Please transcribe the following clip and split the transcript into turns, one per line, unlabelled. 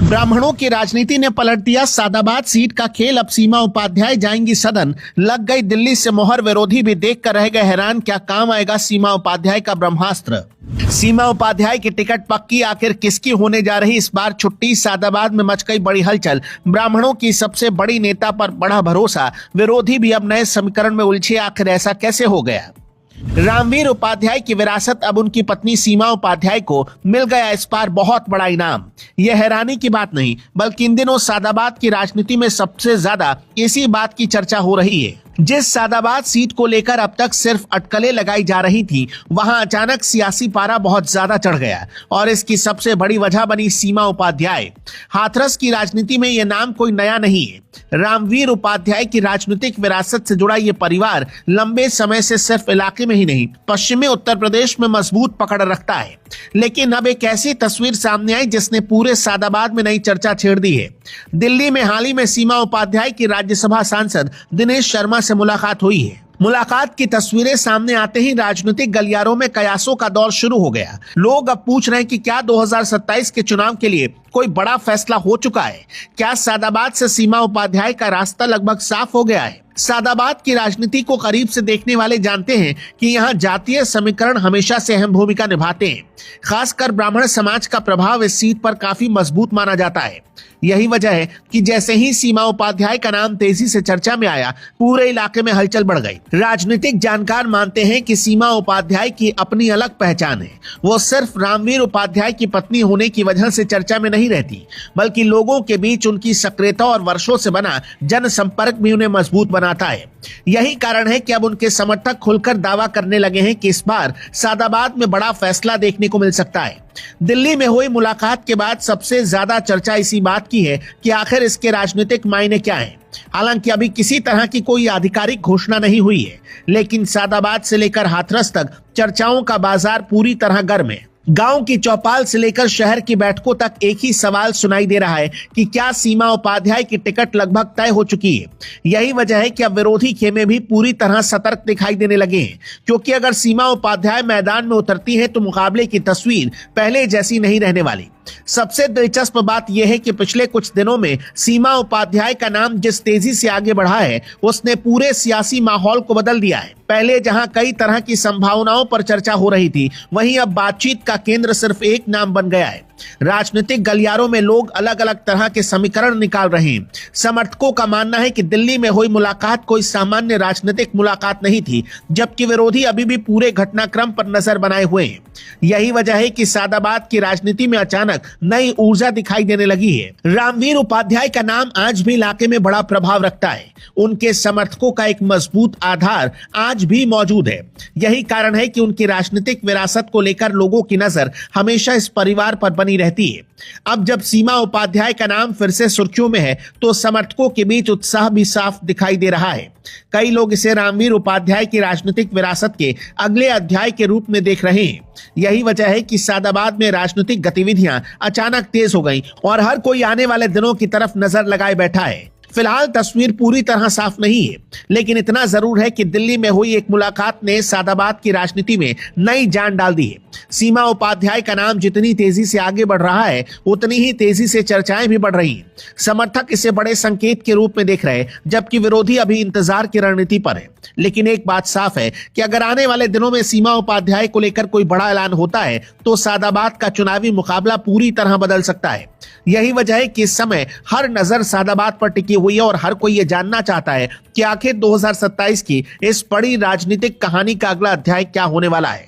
ब्राह्मणों की राजनीति ने पलट दिया सादाबाद सीट का खेल। अब सीमा उपाध्याय जाएंगी सदन। लग गई दिल्ली से मोहर। विरोधी भी देखकर रह गए हैरान। क्या काम आएगा सीमा उपाध्याय का ब्रह्मास्त्र। सीमा उपाध्याय की टिकट पक्की आखिर किसकी होने जा रही इस बार छुट्टी। सादाबाद में मच गई बड़ी हलचल। ब्राह्मणों की सबसे बड़ी नेता पर बड़ा भरोसा। विरोधी भी अब नए समीकरण में उलझे। आखिर ऐसा कैसे हो गया। रामवीर उपाध्याय की विरासत अब उनकी पत्नी सीमा उपाध्याय को मिल गया। इस बार बहुत बड़ा इनाम। यह हैरानी की बात नहीं बल्कि इन दिनों सादाबाद की राजनीति में सबसे ज्यादा इसी बात की चर्चा हो रही है। जिस सादाबाद सीट को लेकर अब तक सिर्फ अटकलें लगाई जा रही थी, वहां अचानक सियासी पारा बहुत ज्यादा चढ़ गया और इसकी सबसे बड़ी वजह बनी सीमा उपाध्याय। हाथरस की राजनीति में यह नाम कोई नया नहीं है। रामवीर उपाध्याय की राजनीतिक विरासत से जुड़ा ये परिवार लंबे समय से सिर्फ इलाके में ही नहीं, पश्चिमी उत्तर प्रदेश में मजबूत पकड़ रखता है। लेकिन अब एक ऐसी तस्वीर सामने आई जिसने पूरे सादाबाद में नई चर्चा छेड़ दी है। दिल्ली में हाल ही में सीमा उपाध्याय की राज्यसभा सांसद दिनेश शर्मा से मुलाकात हुई है। मुलाकात की तस्वीरें सामने आते ही राजनीतिक गलियारों में कयासों का दौर शुरू हो गया। लोग अब पूछ रहे हैं कि क्या 2027 के चुनाव के लिए कोई बड़ा फैसला हो चुका है। क्या सादाबाद से सीमा उपाध्याय का रास्ता लगभग साफ हो गया है। सादाबाद की राजनीति को करीब से देखने वाले जानते हैं कि यहाँ जातीय समीकरण हमेशा से अहम भूमिका निभाते हैं। खासकर ब्राह्मण समाज का प्रभाव इस सीट पर काफी मजबूत माना जाता है। यही वजह है कि जैसे ही सीमा उपाध्याय का नाम तेजी से चर्चा में आया, पूरे इलाके में हलचल बढ़ गई। राजनीतिक जानकार मानते हैं कि सीमा उपाध्याय की अपनी अलग पहचान है। वो सिर्फ रामवीर उपाध्याय की पत्नी होने की वजह से चर्चा में नहीं रहती, बल्कि लोगों के बीच उनकी सक्रियता और वर्षों से बना जनसंपर्क भी उन्हें मजबूत बनाता है। यही कारण है कि अब उनके समर्थक खुलकर दावा करने लगे हैं कि इस बार सादाबाद में बड़ा फैसला देखने को मिल सकता है। दिल्ली में हुई मुलाकात के बाद सबसे ज्यादा चर्चा इसी बात की है कि आखिर इसके राजनीतिक मायने क्या हैं। हालांकि अभी किसी तरह की कोई आधिकारिक घोषणा नहीं हुई है, लेकिन सादाबाद से लेकर हाथरस तक चर्चाओं का बाजार पूरी तरह गर्म है। गांव की चौपाल से लेकर शहर की बैठकों तक एक ही सवाल सुनाई दे रहा है कि क्या सीमा उपाध्याय की टिकट लगभग तय हो चुकी है। यही वजह है कि अब विरोधी खेमे भी पूरी तरह सतर्क दिखाई देने लगे हैं, क्योंकि अगर सीमा उपाध्याय मैदान में उतरती है तो मुकाबले की तस्वीर पहले जैसी नहीं रहने वाली। सबसे दिलचस्प बात यह है कि पिछले कुछ दिनों में सीमा उपाध्याय का नाम जिस तेजी से आगे बढ़ा है, उसने पूरे सियासी माहौल को बदल दिया है। पहले जहां कई तरह की संभावनाओं पर चर्चा हो रही थी, वहीं अब बातचीत का केंद्र सिर्फ एक नाम बन गया है। राजनीतिक गलियारों में लोग अलग अलग तरह के समीकरण निकाल रहे हैं। समर्थकों का मानना है कि दिल्ली में हुई मुलाकात कोई सामान्य राजनीतिक मुलाकात नहीं थी, जबकि विरोधी अभी भी पूरे घटनाक्रम पर नजर बनाए हुए हैं। यही वजह है कि सादाबाद की राजनीति में अचानक नई ऊर्जा दिखाई देने लगी है। रामवीर उपाध्याय का नाम आज भी इलाके में बड़ा प्रभाव रखता है। उनके समर्थकों का एक मजबूत आधार आज भी मौजूद है। यही कारण है कि उनकी राजनीतिक विरासत को लेकर लोगों की नजर हमेशा इस परिवार पर बनी रहती है। अब जब सीमा उपाध्याय का नाम फिर से सुर्खियों में है, तो समर्थकों के बीच उत्साह भी साफ दिखाई दे रहा है। कई लोग इसे रामवीर उपाध्याय की राजनीतिक विरासत के अगले अध्याय के रूप में देख रहे हैं। यही वजह है कि सादाबाद में राजनीतिक गतिविधियां अचानक तेज हो गई और हर कोई आने वाले दिनों की तरफ नजर लगाए बैठा है। फिलहाल तस्वीर पूरी तरह साफ नहीं है, लेकिन इतना जरूर है कि दिल्ली में हुई एक मुलाकात ने सादाबाद की राजनीति में नई जान डाल दी है। सीमा उपाध्याय का नाम जितनी तेजी से आगे बढ़ रहा है, उतनी ही तेजी से चर्चाएं भी बढ़ रही हैं। समर्थक इसे बड़े संकेत के रूप में देख रहे हैं, जबकि विरोधी अभी इंतजार की रणनीति पर है। लेकिन एक बात साफ है कि अगर आने वाले दिनों में सीमा उपाध्याय को लेकर कोई बड़ा ऐलान होता है, तो सादाबाद का चुनावी मुकाबला पूरी तरह बदल सकता है। यही वजह है कि इस समय हर नजर सादाबाद पर टिकी हुई है और हर कोई ये जानना चाहता है कि आखिर 2027 की इस बड़ी राजनीतिक कहानी का अगला अध्याय क्या होने वाला है।